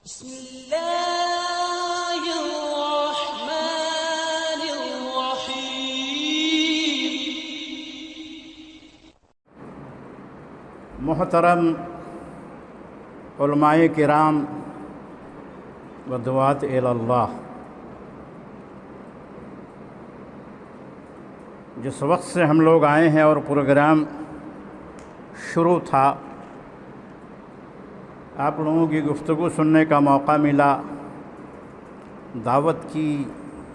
بسم اللہ الرحمن الرحیم۔ محترم علماء کرام و دعات اللہ، جس وقت سے ہم لوگ آئے ہیں اور پروگرام شروع تھا، آپ لوگوں کی گفتگو سننے کا موقع ملا، دعوت کی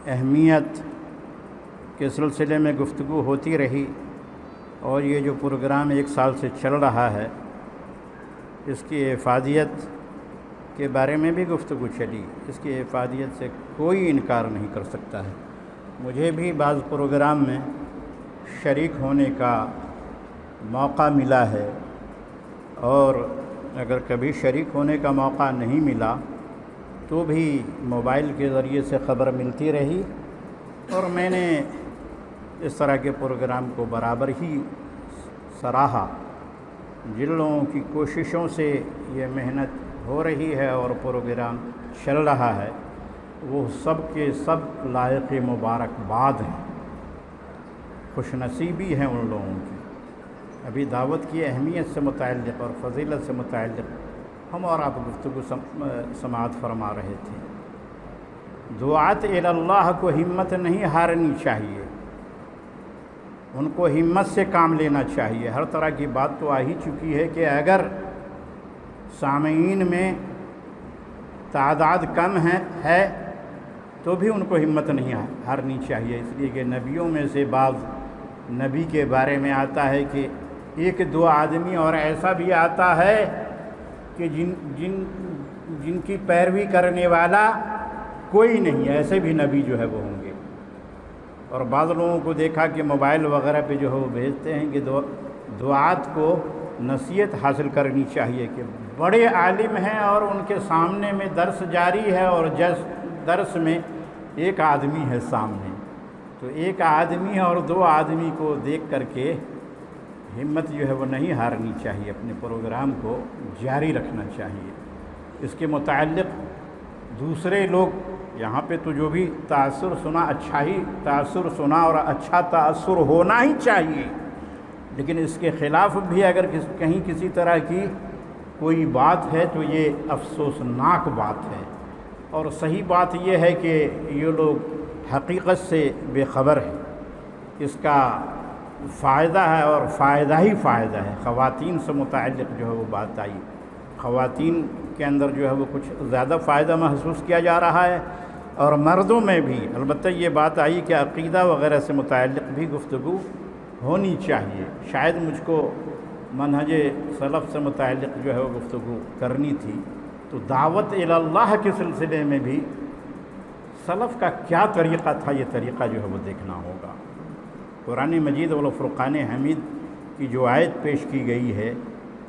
اہمیت کے سلسلے میں گفتگو ہوتی رہی، اور یہ جو پروگرام 1 سال سے چل رہا ہے اس کی افادیت کے بارے میں بھی گفتگو چلی۔ اس کی افادیت سے کوئی انکار نہیں کر سکتا ہے۔ مجھے بھی بعض پروگرام میں شریک ہونے کا موقع ملا ہے، اور اگر کبھی شریک ہونے کا موقع نہیں ملا تو بھی موبائل کے ذریعے سے خبر ملتی رہی، اور میں نے اس طرح کے پروگرام کو برابر ہی سراہا۔ جن لوگوں کی کوششوں سے یہ محنت ہو رہی ہے اور پروگرام چل رہا ہے، وہ سب کے سب لائق مبارکباد ہیں، خوش نصیبی ہیں ان لوگوں کی۔ ابھی دعوت کی اہمیت سے متعلق اور فضیلت سے متعلق ہم اور آپ گفتگو سماعت فرما رہے تھے۔ دعات اللہ کو ہمت نہیں ہارنی چاہیے، ان کو ہمت سے کام لینا چاہیے۔ ہر طرح کی بات تو آ ہی چکی ہے کہ اگر سامعین میں تعداد کم ہے تو بھی ان کو ہمت نہیں ہارنی چاہیے، اس لیے کہ نبیوں میں سے بعض نبی کے بارے میں آتا ہے کہ 1-2 آدمی اور ایسا بھی آتا ہے کہ جن کی پیروی کرنے والا کوئی نہیں، ایسے بھی نبی جو ہے وہ ہوں گے۔ اور بعض لوگوں کو دیکھا کہ موبائل وغیرہ پہ جو ہے وہ بھیجتے ہیں کہ دعات کو نصیحت حاصل کرنی چاہیے کہ بڑے عالم ہیں اور ان کے سامنے میں درس جاری ہے، اور درس میں 1 آدمی ہے سامنے، تو 1 آدمی اور 2 آدمی کو دیکھ کر کے ہمت جو ہے وہ نہیں ہارنی چاہیے، اپنے پروگرام کو جاری رکھنا چاہیے۔ اس کے متعلق دوسرے لوگ یہاں پہ تو جو بھی تاثر سنا، اچھا ہی تاثر سنا اور اچھا تاثر ہونا ہی چاہیے، لیکن اس کے خلاف بھی اگر کہیں کسی طرح کی کوئی بات ہے تو یہ افسوسناک بات ہے، اور صحیح بات یہ ہے کہ یہ لوگ حقیقت سے بے خبر ہیں۔ اس کا فائدہ ہے اور فائدہ ہی فائدہ ہے۔ خواتین سے متعلق جو ہے وہ بات آئی، خواتین کے اندر جو ہے وہ کچھ زیادہ فائدہ محسوس کیا جا رہا ہے، اور مردوں میں بھی البتہ یہ بات آئی کہ عقیدہ وغیرہ سے متعلق بھی گفتگو ہونی چاہیے۔ شاید مجھ کو منہج سلف سے متعلق جو ہے وہ گفتگو کرنی تھی، تو دعوت اللہ کے سلسلے میں بھی سلف کا کیا طریقہ تھا، یہ طریقہ جو ہے وہ دیکھنا ہوگا۔ قرآن مجید والفرقان حمید کی جو آیت پیش کی گئی ہے،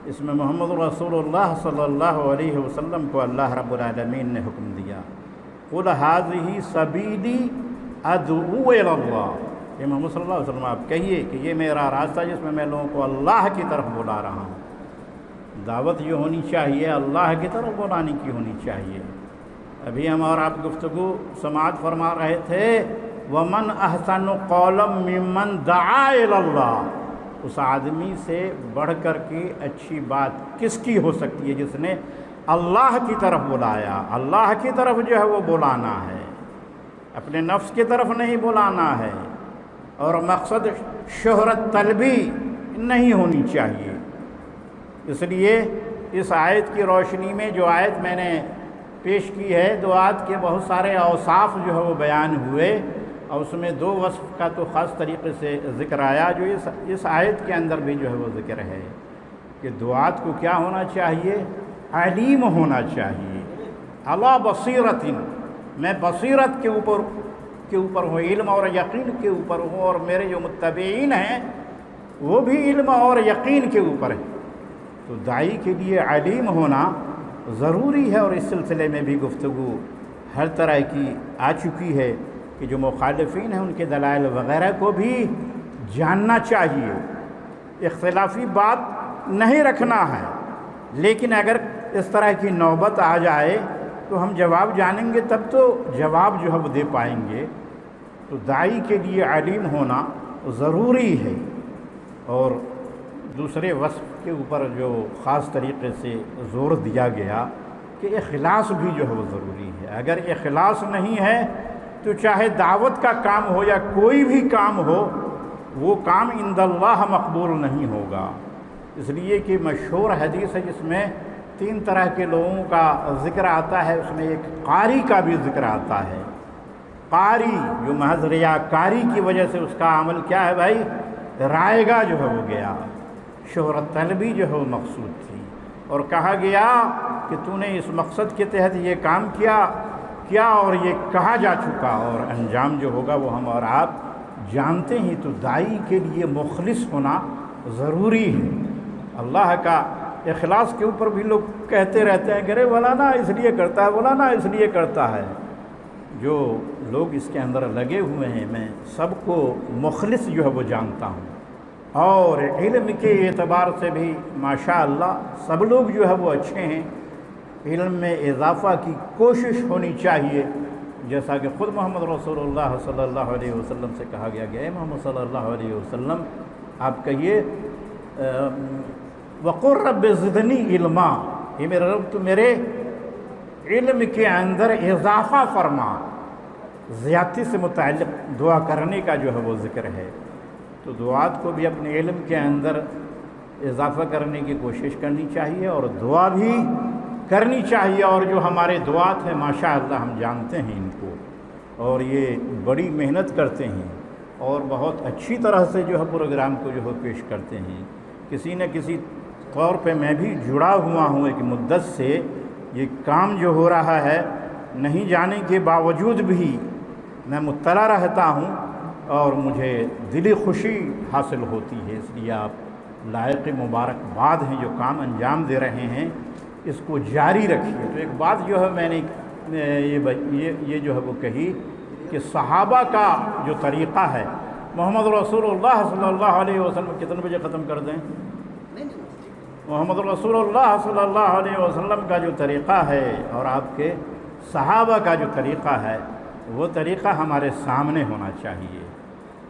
اس میں محمد رسول اللہ صلی اللہ علیہ وسلم کو اللہ رب العالمین نے حکم دیا، قُلْ هَٰذِهِ سَبِيلِي أَدْعُو إِلَى اللَّهِ، کہ محمد صلی اللہ علیہ وسلم آپ کہیے کہ یہ میرا راستہ جس میں لوگوں کو اللہ کی طرف بلا رہا ہوں۔ دعوت یہ ہونی چاہیے، اللہ کی طرف بلانے کی ہونی چاہیے۔ ابھی ہم اور آپ گفتگو سماعت فرما رہے تھے، وَمَنْ أَحْسَنُ قَوْلًا مِّمَّنْ دَعَا إِلَى اللَّهِ، اس آدمی سے بڑھ کر کی اچھی بات کس کی ہو سکتی ہے جس نے اللہ کی طرف بلایا۔ اللہ کی طرف جو ہے وہ بلانا ہے، اپنے نفس کی طرف نہیں بلانا ہے، اور مقصد شہرت طلبی نہیں ہونی چاہیے۔ اس لیے اس آیت کی روشنی میں جو آیت میں نے پیش کی ہے، دعات کے بہت سارے اوصاف جو ہے وہ بیان ہوئے، اور اس میں 2 وصف کا تو خاص طریقے سے ذکر آیا جو اس آیت کے اندر بھی جو ہے وہ ذکر ہے کہ دعات کو کیا ہونا چاہیے، علیم ہونا چاہیے۔ علی بصیرت، میں بصیرت کے اوپر ہوں، علم اور یقین کے اوپر ہوں، اور میرے جو متبعین ہیں وہ بھی علم اور یقین کے اوپر ہیں۔ تو داعی کے لیے علیم ہونا ضروری ہے، اور اس سلسلے میں بھی گفتگو ہر طرح کی آ چکی ہے کہ جو مخالفین ہیں ان کے دلائل وغیرہ کو بھی جاننا چاہیے۔ اختلافی بات نہیں رکھنا ہے، لیکن اگر اس طرح کی نوبت آ جائے تو ہم جواب جانیں گے تب تو جواب جو ہے وہ دے پائیں گے۔ تو داعی کے لیے علیم ہونا ضروری ہے، اور دوسرے وصف کے اوپر جو خاص طریقے سے زور دیا گیا کہ اخلاص بھی جو ہے وہ ضروری ہے۔ اگر اخلاص نہیں ہے تو چاہے دعوت کا کام ہو یا کوئی بھی کام ہو، وہ کام عند اللہ مقبول نہیں ہوگا۔ اس لیے کہ مشہور حدیث ہے جس میں 3 طرح کے لوگوں کا ذکر آتا ہے، اس میں ایک قاری کا بھی ذکر آتا ہے۔ قاری جو محض ریاکاری کی وجہ سے اس کا عمل کیا ہے بھائی، رائے گاہ جو ہے وہ گیا، شہرت طلبی جو ہے وہ مقصود تھی، اور کہا گیا کہ تو نے اس مقصد کے تحت یہ کام کیا اور یہ کہا جا چکا، اور انجام جو ہوگا وہ ہم اور آپ جانتے ہیں۔ تو داعی کے لیے مخلص ہونا ضروری ہے۔ اللہ کا اخلاص کے اوپر بھی لوگ کہتے رہتے ہیں کہ ارے مولانا اس لیے کرتا ہے، مولانا اس لیے کرتا ہے۔ جو لوگ اس کے اندر لگے ہوئے ہیں، میں سب کو مخلص جو ہے وہ جانتا ہوں، اور علم کے اعتبار سے بھی ماشاءاللہ سب لوگ جو ہے وہ اچھے ہیں۔ علم میں اضافہ کی کوشش ہونی چاہیے، جیسا کہ خود محمد رسول اللہ صلی اللہ علیہ وسلم سے کہا گیا کہ اے محمد صلی اللہ علیہ وسلم آپ کہیے وَقُلْ رَبِّ زِدْنِي عِلْمًا، اے میرے رب تو میرے علم کے اندر اضافہ فرما۔ زیادتی سے متعلق دعا کرنے کا جو ہے وہ ذکر ہے، تو دعات کو بھی اپنے علم کے اندر اضافہ کرنے کی کوشش کرنی چاہیے، اور دعا بھی کرنی چاہیے۔ اور جو ہمارے دعات ہیں ماشاءاللہ ہم جانتے ہیں ان کو، اور یہ بڑی محنت کرتے ہیں اور بہت اچھی طرح سے جو ہے پروگرام کو جو ہے پیش کرتے ہیں۔ کسی نہ کسی طور پہ میں بھی جڑا ہوا ہوں ایک مدت سے، یہ کام جو ہو رہا ہے نہیں جانے کے باوجود بھی میں مطلع رہتا ہوں، اور مجھے دلی خوشی حاصل ہوتی ہے۔ اس لیے آپ لائق مبارکباد ہیں جو کام انجام دے رہے ہیں، اس کو جاری رکھیے۔ تو ایک بات جو ہے میں نے یہ جو ہے وہ کہی کہ صحابہ کا جو طریقہ ہے، محمد رسول اللہ صلی اللہ علیہ وسلم کتنے بجے ختم کر دیں؟ محمد رسول اللہ صلی اللہ علیہ وسلم کا جو طریقہ ہے اور آپ کے صحابہ کا جو طریقہ ہے، وہ طریقہ ہمارے سامنے ہونا چاہیے۔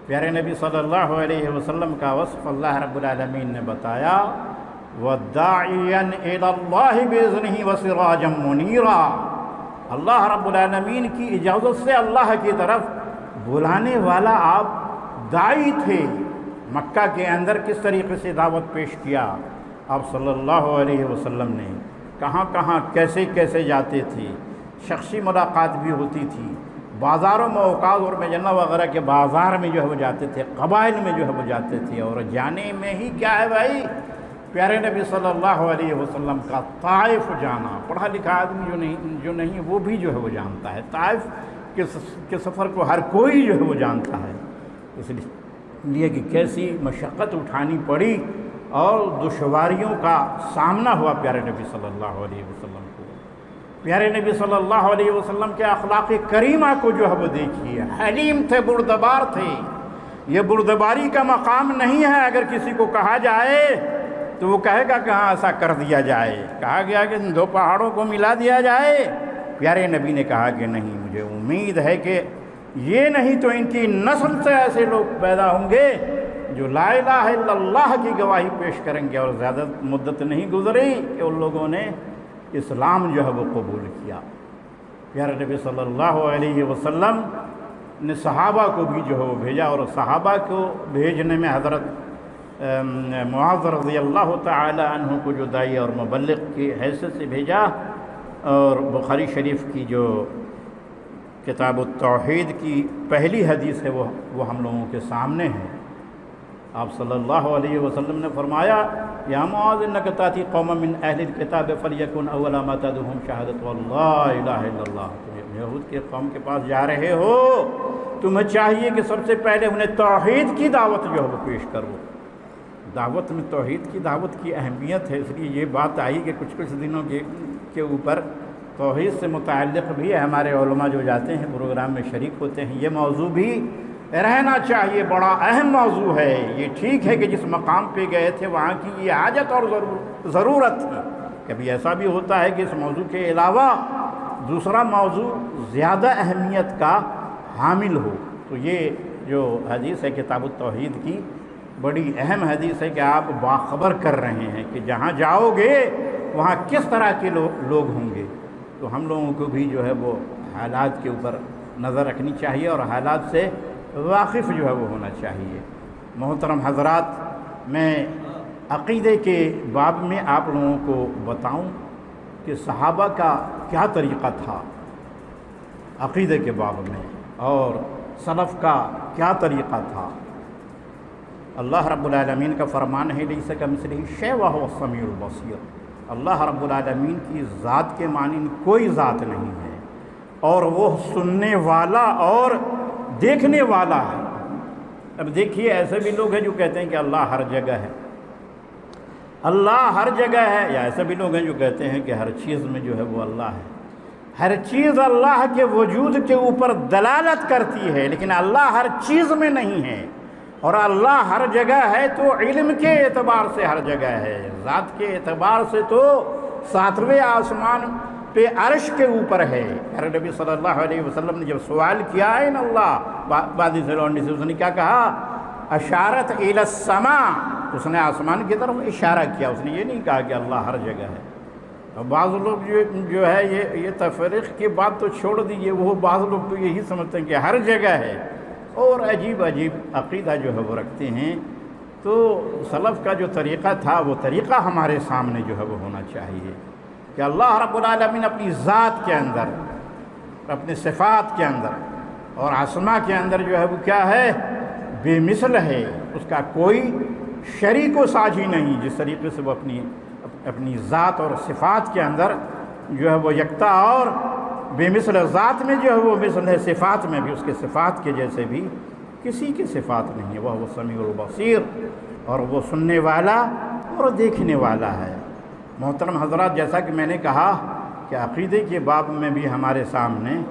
پیارے نبی صلی اللہ علیہ وسلم کا وصف اللہ رب العالمین نے بتایا، وَدَّاعِيًا إِلَى اللَّهِ بِإِذْنِهِ وَسِرَاجًا مُنِيرًا، اللہ رب العالمین کی اجازت سے اللہ کی طرف بلانے والا آپ داعی تھے۔ مکہ کے اندر کس طریقے سے دعوت پیش کیا آپ صلی اللہ علیہ وسلم نے، کہاں کہاں کیسے کیسے جاتے تھے، شخصی ملاقات بھی ہوتی تھی، بازاروں میں اوقات اور مجنہ وغیرہ کے بازار میں جو ہے وہ جاتے تھے، قبائل میں جو ہے وہ جاتے تھے، اور جانے میں ہی کیا ہے بھائی، پیارے نبی صلی اللہ علیہ وسلم کا طائف جانا، پڑھا لکھا آدمی جو نہیں وہ بھی جو ہے وہ جانتا ہے، طائف کے سفر کو ہر کوئی جو ہے وہ جانتا ہے۔ اس لیے کہ کیسی مشقت اٹھانی پڑی اور دشواریوں کا سامنا ہوا پیارے نبی صلی اللہ علیہ وسلم کو۔ پیارے نبی صلی اللہ علیہ وسلم کے اخلاق کریمہ کو جو ہے وہ دیکھیے، حلیم تھے، بردبار تھے۔ یہ بردباری کا مقام نہیں ہے اگر کسی کو کہا جائے تو وہ کہے گا کہاں ایسا کر دیا جائے، کہا گیا کہ دو پہاڑوں کو ملا دیا جائے، پیارے نبی نے کہا کہ نہیں، مجھے امید ہے کہ یہ نہیں تو ان کی نسل سے ایسے لوگ پیدا ہوں گے جو لا الہ الا اللہ کی گواہی پیش کریں گے۔ اور زیادہ مدت نہیں گزری کہ ان لوگوں نے اسلام جو ہے وہ قبول کیا۔ پیارے نبی صلی اللہ علیہ وسلم نے صحابہ کو بھی جو ہے وہ بھیجا، اور صحابہ کو بھیجنے میں حضرت معاذ رضی اللہ تعالی عنہ کو جو داعی اور مبلغ کی حیثیت سے بھیجا، اور بخاری شریف کی جو کتاب التوحید کی پہلی حدیث ہے وہ ہم لوگوں کے سامنے ہے۔ آپ صلی اللہ علیہ وسلم نے فرمایا، یا معاذ انک تاتی قوم من اہل الکتاب فلیکن اول ما تدعوہم شہادۃ لا الہ الا اللہ، تم یہود کے قوم کے پاس جا رہے ہو، تمہیں چاہیے کہ سب سے پہلے انہیں توحید کی دعوت جو ہے وہ پیش کرو۔ دعوت میں توحید کی دعوت کی اہمیت ہے، اس لیے یہ بات آئی کہ کچھ دنوں کے اوپر توحید سے متعلق بھی ہمارے علماء جو جاتے ہیں پروگرام میں شریک ہوتے ہیں، یہ موضوع بھی رہنا چاہیے، بڑا اہم موضوع ہے۔ یہ ٹھیک ہے کہ جس مقام پہ گئے تھے وہاں کی یہ حاجت اور ضرورت تھی، کبھی ایسا بھی ہوتا ہے کہ اس موضوع کے علاوہ دوسرا موضوع زیادہ اہمیت کا حامل ہو۔ تو یہ جو حدیث ہے کتاب التوحید کی بڑی اہم حدیث ہے کہ آپ باخبر کر رہے ہیں کہ جہاں جاؤ گے وہاں کس طرح کے لوگ ہوں گے۔ تو ہم لوگوں کو بھی جو ہے وہ حالات کے اوپر نظر رکھنی چاہیے اور حالات سے واقف جو ہے وہ ہونا چاہیے۔ محترم حضرات، میں عقیدے کے باب میں آپ لوگوں کو بتاؤں کہ صحابہ کا کیا طریقہ تھا عقیدے کے باب میں، اور سلف کا کیا طریقہ تھا۔ اللہ رب العالمین کا فرمان ہے لیس کمثلہ شیء وہو السمیع البصیر۔ اللہ رب العالمین کی ذات کے مانند کوئی ذات نہیں ہے، اور وہ سننے والا اور دیکھنے والا ہے۔ اب دیکھیے، ایسے بھی لوگ ہیں جو کہتے ہیں کہ اللہ ہر جگہ ہے، اللہ ہر جگہ ہے، یا ایسے بھی لوگ ہیں جو کہتے ہیں کہ ہر چیز میں جو ہے وہ اللہ ہے۔ ہر چیز اللہ کے وجود کے اوپر دلالت کرتی ہے، لیکن اللہ ہر چیز میں نہیں ہے۔ اور اللہ ہر جگہ ہے تو علم کے اعتبار سے ہر جگہ ہے، ذات کے اعتبار سے تو ساتویں آسمان پہ عرش کے اوپر ہے۔ میرے نبی صلی اللہ علیہ وسلم نے جب سوال کیا ہے نا اللہ بادی سے لوٹنے سے، اس نے کیا کہا؟ اشارت الی السماء، اس نے آسمان کی طرف اشارہ کیا، اس نے یہ نہیں کہا کہ اللہ ہر جگہ ہے۔ اور بعض لوگ جو ہے یہ تفریق کی بات تو چھوڑ دیجئے، وہ بعض لوگ تو یہی سمجھتے ہیں کہ ہر جگہ ہے، اور عجیب عجیب عقیدہ جو ہے وہ رکھتے ہیں۔ تو سلف کا جو طریقہ تھا وہ طریقہ ہمارے سامنے جو ہے وہ ہونا چاہیے کہ اللہ رب العالمین اپنی ذات کے اندر، اپنے صفات کے اندر اور اسماء کے اندر جو ہے وہ کیا ہے؟ بے مثل ہے، اس کا کوئی شریک و ساجی نہیں۔ جس طریقے سے وہ اپنی ذات اور صفات کے اندر جو ہے وہ یکتا اور بے مثل، ذات میں جو ہے وہ مثل ہے، صفات میں بھی اس کے صفات کے جیسے بھی کسی کی صفات نہیں ہے۔ وہ سمیع البصیر، اور وہ سننے والا اور دیکھنے والا ہے۔ محترم حضرات، جیسا کہ میں نے کہا کہ عقیدے کے باب میں بھی ہمارے سامنے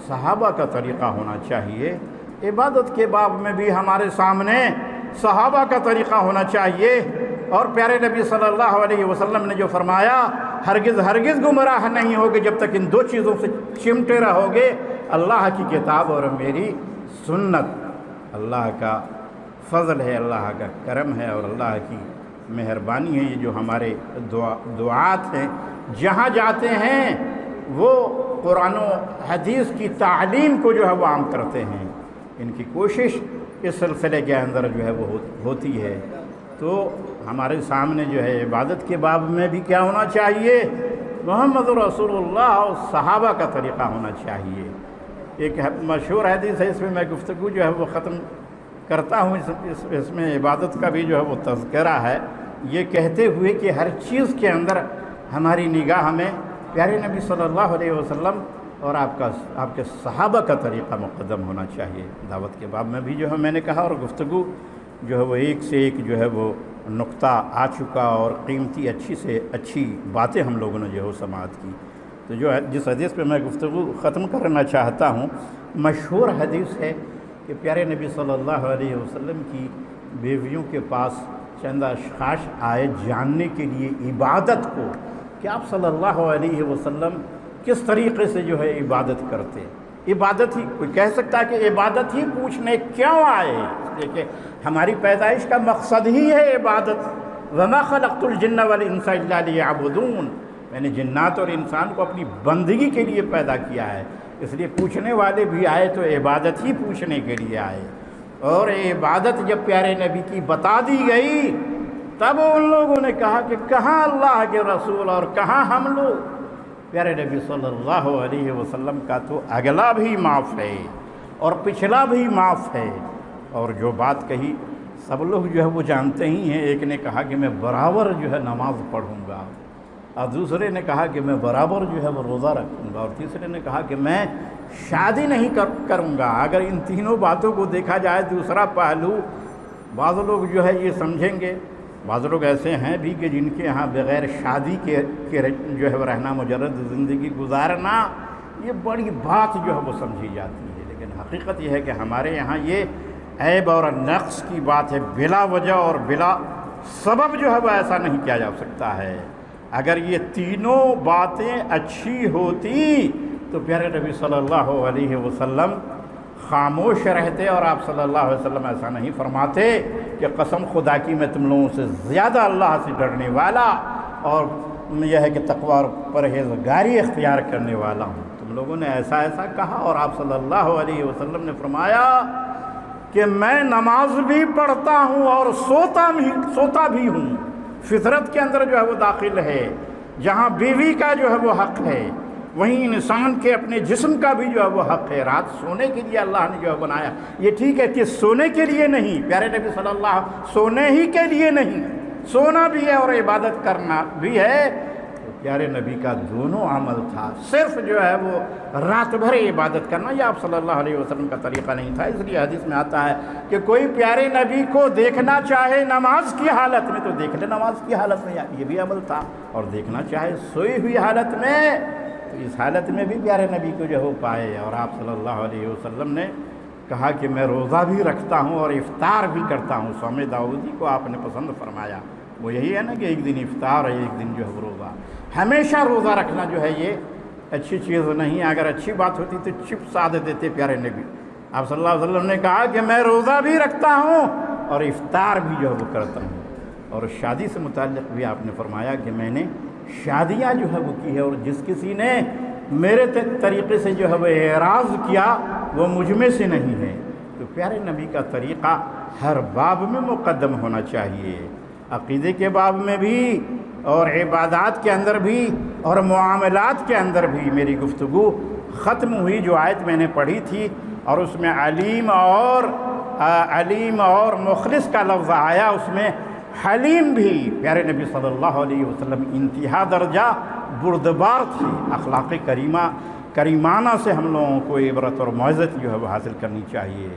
صحابہ کا طریقہ ہونا چاہیے، عبادت کے باب میں بھی ہمارے سامنے صحابہ کا طریقہ ہونا چاہیے۔ اور پیارے نبی صلی اللہ علیہ وسلم نے جو فرمایا، ہرگز ہرگز گمراہ نہیں ہوگے جب تک ان دو چیزوں سے چمٹے رہو گے، اللہ کی کتاب اور میری سنت۔ اللہ کا فضل ہے، اللہ کا کرم ہے اور اللہ کی مہربانی ہے، یہ جو ہمارے دعات ہیں جہاں جاتے ہیں وہ قرآن و حدیث کی تعلیم کو جو ہے وہ عام کرتے ہیں، ان کی کوشش اس سلسلے کے اندر جو ہے وہ ہوتی ہے۔ تو ہمارے سامنے جو ہے عبادت کے باب میں بھی کیا ہونا چاہیے؟ محمد رسول اللہ اور صحابہ کا طریقہ ہونا چاہیے۔ ایک مشہور حدیث ہے، اس میں میں گفتگو جو ہے وہ ختم کرتا ہوں، اس میں عبادت کا بھی جو ہے وہ تذکرہ ہے، یہ کہتے ہوئے کہ ہر چیز کے اندر ہماری نگاہ میں پیارے نبی صلی اللہ علیہ وسلم اور آپ کے صحابہ کا طریقہ مقدم ہونا چاہیے۔ دعوت کے باب میں بھی جو ہے میں نے کہا، اور گفتگو جو ہے وہ ایک سے ایک جو ہے وہ نقطہ آ چکا، اور قیمتی اچھی سے اچھی باتیں ہم لوگوں نے جو ہے سماعت کی۔ تو جس حدیث پہ میں گفتگو ختم کرنا چاہتا ہوں، مشہور حدیث ہے کہ پیارے نبی صلی اللہ علیہ وسلم کی بیویوں کے پاس چند اشخاص آئے جاننے کے لیے عبادت کو، کہ آپ صلی اللہ علیہ وسلم کس طریقے سے جو ہے عبادت کرتے۔ عبادت ہی، کوئی کہہ سکتا ہے کہ عبادت ہی پوچھنے کیوں آئے؟ دیکھیں، ہماری پیدائش کا مقصد ہی ہے عبادت۔ وَمَا خَلَقْتُ الْجِنَّ وَالْإِنسَ إِلَّا لِيَعْبُدُونَ، میں نے جنات اور انسان کو اپنی بندگی کے لیے پیدا کیا ہے، اس لیے پوچھنے والے بھی آئے تو عبادت ہی پوچھنے کے لیے آئے۔ اور عبادت جب پیارے نبی کی بتا دی گئی، تب ان لوگوں نے کہا کہ کہاں اللہ کے رسول اور کہاں ہم لوگ؟ پیارے نبی صلی اللہ علیہ وسلم کا تو اگلا بھی معاف ہے اور پچھلا بھی معاف ہے، اور جو بات کہی سب لوگ جو ہے وہ جانتے ہی ہیں۔ ایک نے کہا کہ میں برابر جو ہے نماز پڑھوں گا، اور دوسرے نے کہا کہ میں برابر جو ہے وہ روزہ رکھوں گا، اور تیسرے نے کہا کہ میں شادی نہیں کروں گا۔ اگر ان تینوں باتوں کو دیکھا جائے، دوسرا پہلو بعض لوگ جو ہے یہ سمجھیں گے، بعض لوگ ایسے ہیں بھی کہ جن کے ہاں بغیر شادی کے جو ہے وہ رہنا، مجرد زندگی گزارنا، یہ بڑی بات جو ہے وہ سمجھی جاتی ہے، لیکن حقیقت یہ ہے کہ ہمارے یہاں یہ عیب اور نقص کی بات ہے۔ بلا وجہ اور بلا سبب جو ہے وہ ایسا نہیں کیا جا سکتا ہے۔ اگر یہ تینوں باتیں اچھی ہوتی تو پیارے نبی صلی اللہ علیہ وسلم خاموش رہتے، اور آپ صلی اللہ علیہ وسلم ایسا نہیں فرماتے کہ قسم خدا کی میں تم لوگوں سے زیادہ اللہ سے ڈرنے والا اور یہ ہے کہ تقوی اور پرہیزگاری اختیار کرنے والا ہوں۔ تم لوگوں نے ایسا ایسا کہا، اور آپ صلی اللہ علیہ وسلم نے فرمایا کہ میں نماز بھی پڑھتا ہوں اور سوتا بھی ہوں۔ فطرت کے اندر جو ہے وہ داخل ہے، جہاں بیوی کا جو ہے وہ حق ہے، وہیں انسان کے اپنے جسم کا بھی جو ہے وہ حق ہے۔ رات سونے کے لیے اللہ نے جو ہے بنایا، یہ ٹھیک ہے کہ سونے کے لیے نہیں، پیارے نبی صلی اللہ علیہ وسلم سونے ہی کے لیے نہیں، سونا بھی ہے اور عبادت کرنا بھی ہے۔ تو پیارے نبی کا دونوں عمل تھا، صرف جو ہے وہ رات بھر عبادت کرنا یہ آپ صلی اللہ علیہ وسلم کا طریقہ نہیں تھا۔ اس لیے حدیث میں آتا ہے کہ کوئی پیارے نبی کو دیکھنا چاہے نماز کی حالت میں تو دیکھ لے نماز کی حالت میں، یہ بھی عمل تھا، اور دیکھنا چاہے سوئی ہوئی حالت میں تو اس حالت میں بھی پیارے نبی کو جو ہے وہ پائے۔ اور آپ صلی اللہ علیہ وسلم نے کہا کہ میں روزہ بھی رکھتا ہوں اور افطار بھی کرتا ہوں۔ صوم داؤدی کو آپ نے پسند فرمایا، وہ یہی ہے نا کہ ایک دن افطار اور ایک دن جو ہے روزہ۔ ہمیشہ روزہ رکھنا جو ہے یہ اچھی چیز نہیں ہے، اگر اچھی بات ہوتی تو چپ سادھ دیتے پیارے نبی۔ آپ صلی اللہ علیہ وسلم نے کہا کہ میں روزہ بھی رکھتا ہوں اور افطار بھی جو ہے وہ کرتا ہوں۔ اور شادی سے متعلق بھی آپ نے فرمایا کہ میں نے شادیاں جو ہے وہ کی ہے، اور جس کسی نے میرے طریقے سے جو ہے وہ اعراض کیا وہ مجھ میں سے نہیں ہے۔ تو پیارے نبی کا طریقہ ہر باب میں مقدم ہونا چاہیے، عقیدے کے باب میں بھی اور عبادات کے اندر بھی اور معاملات کے اندر بھی۔ میری گفتگو ختم ہوئی جو آیت میں نے پڑھی تھی، اور اس میں علیم اور مخلص کا لفظ آیا، اس میں حلیم بھی۔ پیارے نبی صلی اللہ علیہ وسلم انتہا درجہ بردبار تھے۔ اخلاق کریمانہ سے ہم لوگوں کو عبرت اور معزت جو ہے وہ حاصل کرنی چاہیے۔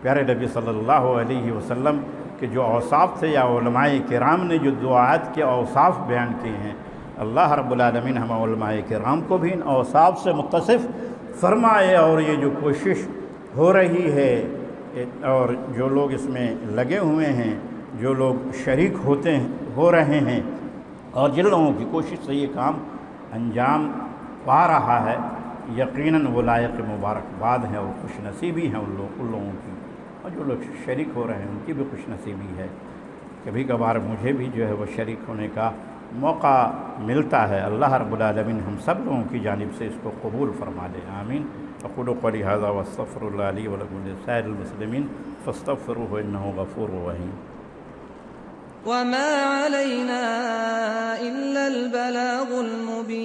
پیارے نبی صلی اللہ علیہ وسلم کے جو اوصاف تھے، یا علماء کرام نے جو دعات کے اوصاف بیان کیے ہیں، اللہ رب العالمین ہم علماء کرام کو بھی ان اوصاف سے متصف فرمائے۔ اور یہ جو کوشش ہو رہی ہے اور جو لوگ اس میں لگے ہوئے ہیں، جو لوگ شریک ہو رہے ہیں، اور جن لوگوں کی کوشش سے یہ کام انجام پا رہا ہے، یقیناً وہ لائق مبارکباد ہیں اور خوش نصیبی ہیں ان لوگوں کی، اور جو لوگ شریک ہو رہے ہیں ان کی بھی خوش نصیبی ہے۔ کبھی کبھار مجھے بھی جو ہے وہ شریک ہونے کا موقع ملتا ہے۔ اللہ رب العالمین ہم سب لوگوں کی جانب سے اس کو قبول فرما لے، آمین۔ اقول قولی ھذا واستغفر اللہ لی ولکم ولسائر المسلمین فاستغفروہ انہ غفور رحیم۔ وما علينا إلا البلاغ المبين